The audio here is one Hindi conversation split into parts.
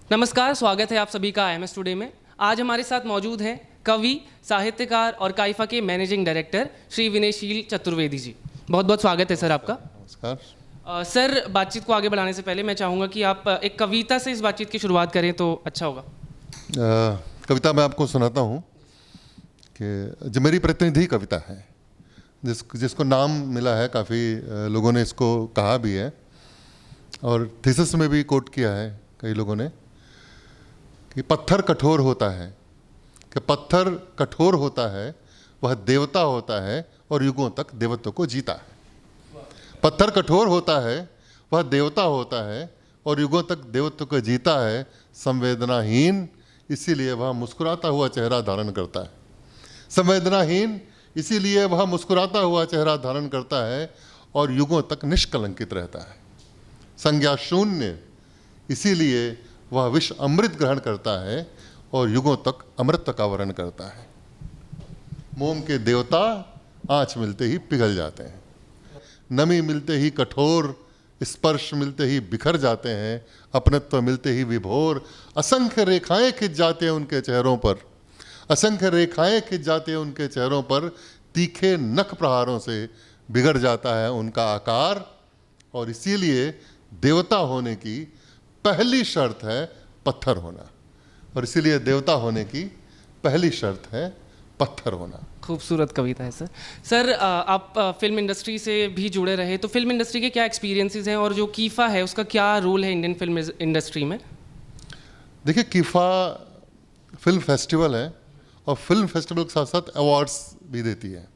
नमस्कार, स्वागत है आप सभी का IMS टुडे में। आज हमारे साथ मौजूद हैं कवि, साहित्यकार और काइफा के मैनेजिंग डायरेक्टर श्री विनयशील चतुर्वेदी जी। बहुत बहुत स्वागत है सर आपका। नमस्कार। सर, बातचीत को आगे बढ़ाने से पहले मैं चाहूँगा कि आप एक कविता से इस बातचीत की शुरुआत करें तो अच्छा होगा। कविता मैं आपको सुनाता हूँ कि जो मेरी प्रतिनिधि कविता है, जिसको नाम मिला है, काफ़ी लोगों ने इसको कहा भी है और थीसिस में भी कोट किया है कई लोगों ने कि पत्थर कठोर होता है, कि पत्थर कठोर होता है, वह देवता होता है और युगों तक देवत्व को जीता है। पत्थर कठोर होता है, वह देवता होता है और युगों तक देवत्व को जीता है। संवेदनाहीन इसीलिए वह मुस्कुराता हुआ चेहरा धारण करता है। संवेदनाहीन इसीलिए वह मुस्कुराता हुआ चेहरा धारण करता है और युगों तक निष्कलंकित रहता है। संज्ञा शून्य इसीलिए वह विष अमृत ग्रहण करता है और युगों तक अमृत का वर्ण करता है। मोम के देवता आँच मिलते ही पिघल जाते हैं, नमी मिलते ही कठोर, स्पर्श मिलते ही बिखर जाते हैं, अपनत्व मिलते ही विभोर। असंख्य रेखाएं खिंच जाते हैं उनके चेहरों पर, असंख्य रेखाएं खिंच जाते हैं उनके चेहरों पर। तीखे नख प्रहारों से बिगड़ जाता है उनका आकार और इसीलिए देवता होने की पहली शर्त है पत्थर होना, और इसीलिए देवता होने की पहली शर्त है पत्थर होना। खूबसूरत कविता है सर। सर, आप फिल्म इंडस्ट्री से भी जुड़े रहे, तो फिल्म इंडस्ट्री के क्या एक्सपीरियंसेस हैं और जो कीफा है उसका क्या रोल है इंडियन फिल्म इंडस्ट्री में? देखिए, कीफा फिल्म फेस्टिवल है और फिल्म फेस्टिवल के साथ साथ अवार्ड्स भी देती है।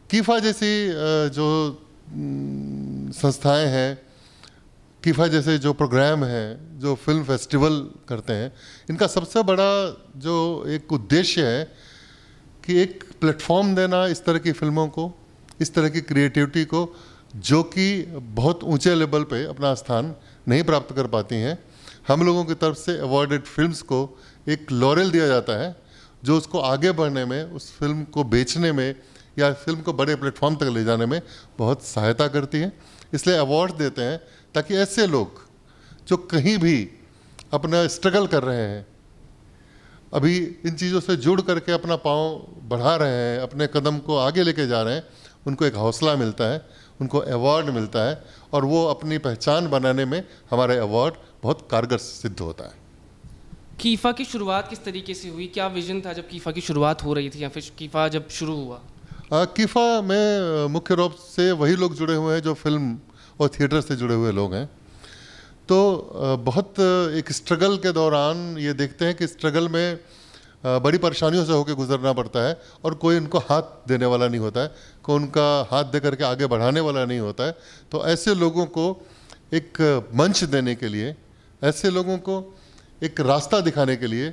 कीफा जैसी जो संस्थाएं हैं, कीफा जैसे जो प्रोग्राम हैं, जो फिल्म फेस्टिवल करते हैं, इनका सबसे बड़ा जो एक उद्देश्य है कि एक प्लेटफॉर्म देना इस तरह की फिल्मों को, इस तरह की क्रिएटिविटी को, जो कि बहुत ऊंचे लेवल पे अपना स्थान नहीं प्राप्त कर पाती हैं। हम लोगों की तरफ से अवॉर्डेड फिल्म्स को एक लॉरेल दिया जाता है जो उसको आगे बढ़ने में, उस फिल्म को बेचने में या फिल्म को बड़े प्लेटफॉर्म तक ले जाने में बहुत सहायता करती है। इसलिए अवार्ड देते हैं ताकि ऐसे लोग जो कहीं भी अपना स्ट्रगल कर रहे हैं, अभी इन चीज़ों से जुड़ करके अपना पाँव बढ़ा रहे हैं, अपने कदम को आगे लेके जा रहे हैं, उनको एक हौसला मिलता है, उनको अवार्ड मिलता है और वो अपनी पहचान बनाने में हमारे अवार्ड बहुत कारगर सिद्ध होता है। कीफा की शुरुआत किस तरीके से हुई? क्या विजन था जब कीफा की शुरुआत हो रही थी या फिर कीफा जब शुरू हुआ? कीफा में मुख्य रूप से वही लोग जुड़े हुए हैं जो फिल्म और थिएटर से जुड़े हुए लोग हैं। तो बहुत एक स्ट्रगल के दौरान ये देखते हैं कि स्ट्रगल में बड़ी परेशानियों से होकर गुजरना पड़ता है और कोई उनको हाथ देने वाला नहीं होता है, कोई उनका हाथ दे करके आगे बढ़ाने वाला नहीं होता है। तो ऐसे लोगों को एक मंच देने के लिए, ऐसे लोगों को एक रास्ता दिखाने के लिए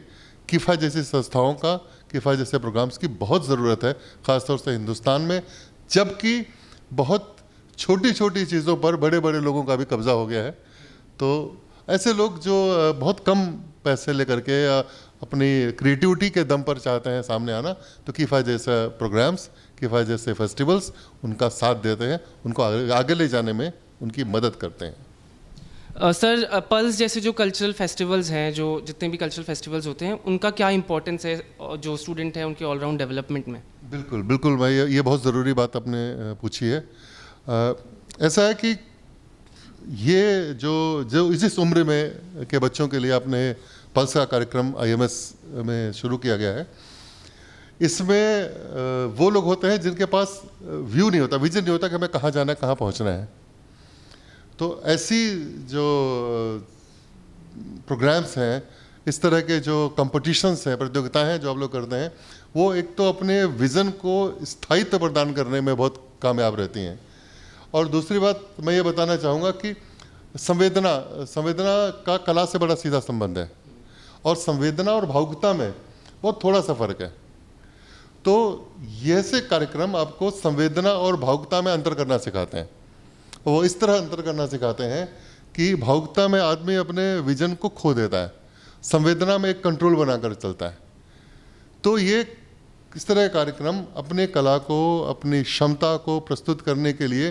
कीफा जैसी संस्थाओं का, कीफा जैसे प्रोग्राम्स की बहुत ज़रूरत है, ख़ासतौर से हिंदुस्तान में, जबकि बहुत छोटी छोटी चीज़ों पर बड़े बड़े लोगों का भी कब्जा हो गया है। तो ऐसे लोग जो बहुत कम पैसे लेकर के अपनी क्रिएटिविटी के दम पर चाहते हैं सामने आना, तो कीफा जैसे प्रोग्राम्स, कीफा जैसे फेस्टिवल्स उनका साथ देते हैं, उनको आगे ले जाने में उनकी मदद करते हैं। सर, पल्स जैसे जो कल्चरल फेस्टिवल्स हैं, जो जितने भी कल्चरल फेस्टिवल्स होते हैं, उनका क्या इंपॉर्टेंस है जो स्टूडेंट है उनके ऑलराउंड डेवलपमेंट में? बिल्कुल बिल्कुल, मैं ये बहुत ज़रूरी बात आपने पूछी है। ऐसा है कि ये जो इस उम्र में के बच्चों के लिए आपने पल्स का कार्यक्रम IMS में शुरू किया गया है, इसमें वो लोग होते हैं जिनके पास व्यू नहीं होता, विजन नहीं होता कि हमें कहाँ जाना है, कहाँ पहुँचना है। तो ऐसी जो प्रोग्राम्स हैं, इस तरह के जो कंपटीशंस हैं, प्रतियोगिताएं हैं जो आप लोग करते हैं, वो एक तो अपने विज़न को स्थायित्व प्रदान करने में बहुत कामयाब रहती हैं। और दूसरी बात मैं ये बताना चाहूँगा कि संवेदना का कला से बड़ा सीधा संबंध है और संवेदना और भावुकता में बहुत थोड़ा सा फर्क है। तो ये से कार्यक्रम आपको संवेदना और भावुकता में अंतर करना सिखाते हैं। वो इस तरह अंतर करना सिखाते हैं कि भावुकता में आदमी अपने विजन को खो देता है, संवेदना में एक कंट्रोल बनाकर चलता है। तो ये इस तरह का कार्यक्रम अपने कला को, अपनी क्षमता को प्रस्तुत करने के लिए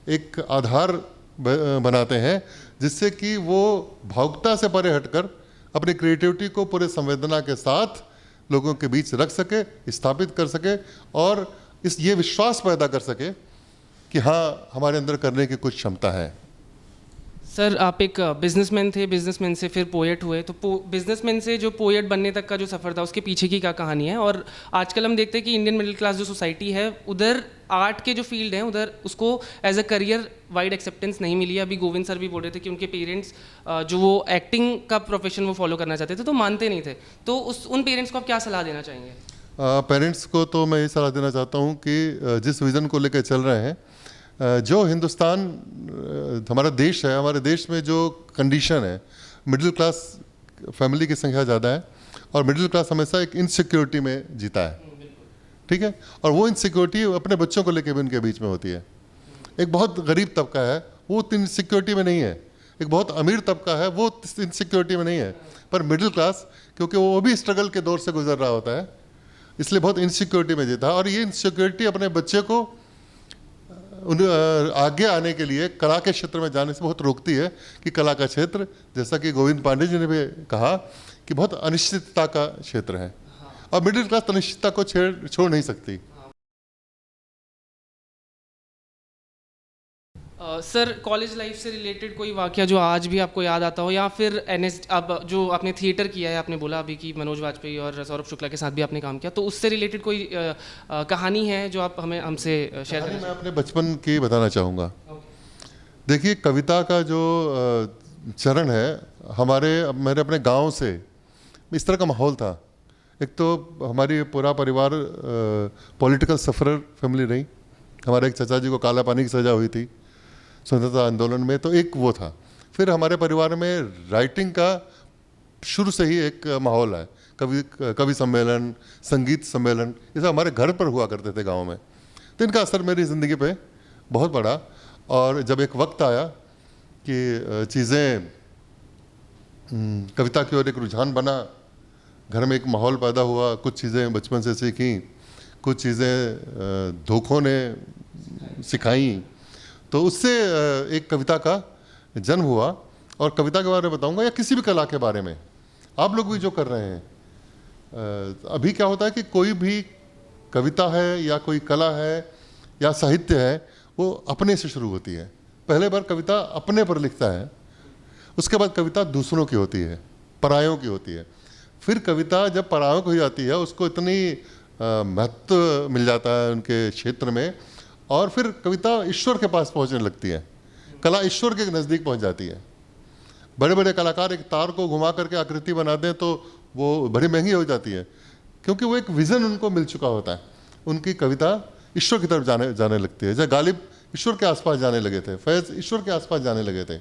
एक आधार बनाते हैं, जिससे कि वो भावुकता से परे हटकर अपनी क्रिएटिविटी को पूरे संवेदना के साथ लोगों के बीच रख सके, स्थापित कर सके और ये विश्वास पैदा कर सके कि हाँ, हमारे अंदर करने की कुछ क्षमता है। सर, आप एक बिजनेसमैन थे, बिजनेसमैन से फिर पोएट हुए, तो बिजनेसमैन से जो पोएट बनने तक का जो सफ़र था उसके पीछे की क्या कहानी है? और आजकल हम देखते हैं कि इंडियन मिडिल क्लास जो सोसाइटी है, उधर आर्ट के जो फील्ड हैं उधर उसको as a career wide acceptance नहीं मिली है। अभी गोविंद सर भी बोल रहे थे कि उनके पेरेंट्स जो वो एक्टिंग का प्रोफेशन वो फॉलो करना चाहते थे तो मानते नहीं थे, तो उन पेरेंट्स को आप क्या सलाह देना चाहेंगे? पेरेंट्स को तो मैं ये सलाह देना चाहता हूँ कि जिस विज़न को लेकर चल रहे हैं, जो हिंदुस्तान हमारा देश है, हमारे देश में जो कंडीशन है, मिडिल क्लास फैमिली की संख्या ज़्यादा है और मिडिल क्लास हमेशा एक इनसिक्योरिटी में जीता है, ठीक है। और वो इनसिक्योरिटी अपने बच्चों को लेकर भी उनके बीच में होती है। एक बहुत गरीब तबका है, वो इनसिक्योरिटी में नहीं है। एक बहुत अमीर तबका है, वो इनसिक्योरिटी में नहीं है। पर मिडिल क्लास, क्योंकि वो भी स्ट्रगल के दौर से गुजर रहा होता है, इसलिए बहुत इनसिक्योरिटी में जीता है। और ये इनसिक्योरिटी अपने बच्चे को आगे आने के लिए कला के क्षेत्र में जाने से बहुत रोकती है कि कला का क्षेत्र, जैसा कि गोविंद पांडे जी ने भी कहा, कि बहुत अनिश्चितता का क्षेत्र है और मिडिल क्लास अनिश्चितता को छोड़ नहीं सकती। सर, कॉलेज लाइफ से रिलेटेड कोई वाकया जो आज भी आपको याद आता हो, या फिर अब जो आपने थिएटर किया है, आपने बोला अभी कि मनोज वाजपेयी और सौरभ शुक्ला के साथ भी आपने काम किया, तो उससे रिलेटेड कोई कहानी है जो आप हमसे शेयर करें? मैं अपने बचपन की बताना चाहूँगा। देखिए, कविता का जो चरण है, मेरे अपने गांव से इस तरह का माहौल था। एक तो हमारी पूरा परिवार पॉलिटिकल सफरर फैमिली रही। हमारे एक चाचा जी को काला पानी की सज़ा हुई थी स्वतंत्रता आंदोलन में, तो एक वो था। फिर हमारे परिवार में राइटिंग का शुरू से ही एक माहौल है। कवि सम्मेलन, संगीत सम्मेलन, ये सब हमारे घर पर हुआ करते थे गांव में। तो इनका असर मेरी ज़िंदगी पे बहुत पड़ा। और जब एक वक्त आया कि चीज़ें कविता की ओर एक रुझान बना, घर में एक माहौल पैदा हुआ, कुछ चीज़ें बचपन से सीखी, कुछ चीज़ें धोखों ने सिखाई, तो उससे एक कविता का जन्म हुआ। और कविता के बारे में बताऊंगा या किसी भी कला के बारे में, आप लोग भी जो कर रहे हैं। अभी क्या होता है कि कोई भी कविता है या कोई कला है या साहित्य है, वो अपने से शुरू होती है। पहले बार कविता अपने पर लिखता है, उसके बाद कविता दूसरों की होती है, परायों की होती है। फिर कविता जब परायों की हो जाती है, उसको इतनी महत्व मिल जाता है उनके क्षेत्र में, और फिर कविता ईश्वर के पास पहुंचने लगती है। कला ईश्वर के नज़दीक पहुंच जाती है। बड़े बड़े कलाकार एक तार को घुमा करके आकृति बना दें तो वो बड़ी महंगी हो जाती है, क्योंकि वो एक विज़न उनको मिल चुका होता है। उनकी कविता ईश्वर की तरफ जाने लगती है। जैसे गालिब ईश्वर के आसपास जाने लगे थे, फैज़ ईश्वर के आसपास जाने लगे थे।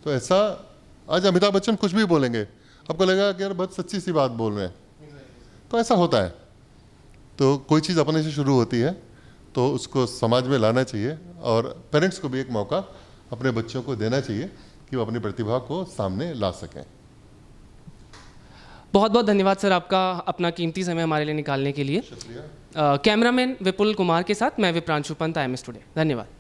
तो ऐसा आज अमिताभ बच्चन कुछ भी बोलेंगे, आपको लगेगा कि यार बहुत सच्ची सी बात बोल रहे हैं। तो ऐसा होता है। तो कोई चीज़ अपने से शुरू होती है तो उसको समाज में लाना चाहिए, और पेरेंट्स को भी एक मौका अपने बच्चों को देना चाहिए कि वो अपनी प्रतिभा को सामने ला सकें। बहुत बहुत धन्यवाद सर आपका अपना कीमती समय हमारे लिए निकालने के लिए। शुक्रिया। कैमरामैन विपुल कुमार के साथ मैं विप्रांशु पंत, IMS टुडे। धन्यवाद।